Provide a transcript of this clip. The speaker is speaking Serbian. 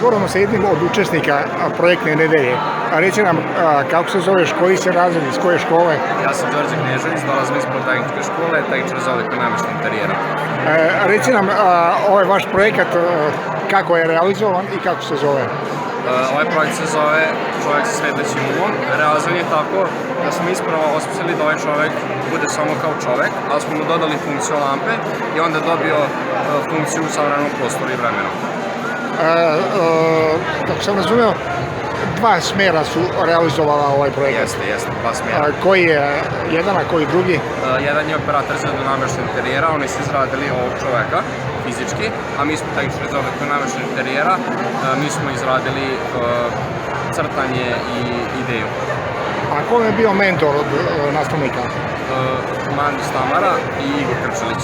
razgovaramo sa jednim od učesnika projektne nedelje. Reci nam kako se zoveš, koji si razred, iz koje škole? Ja sam Đorđe Knežević, dolazim iz Politehničke škole, tehničar za odliku nameštenog interijera. Reci nam ovaj vaš projekat, kako je realizovan i kako se zove? Ovaj projekt se zove Čovjek sa svetlećim umom. Realizovan je tako da smo ispravo osmislili da ovaj čovjek bude samo kao čovjek, ali smo mu dodali funkciju lampe i onda je dobio funkciju u savremenom prostoru i vremenu. Kako sam razumeo, dva smjera su realizovala ovaj projekat. Jeste, dva smjera. Koji je jedan, a koji drugi? Jedan je operator za nameštenog interijera, oni su izradili ovog čovjeka fizički, a mi smo tehničari za odliku nameštenog interijera, mi smo izradili crtanje i ideju. A ko je bio mentor od nastavnika? Manu Stamara i Igor Krčelić.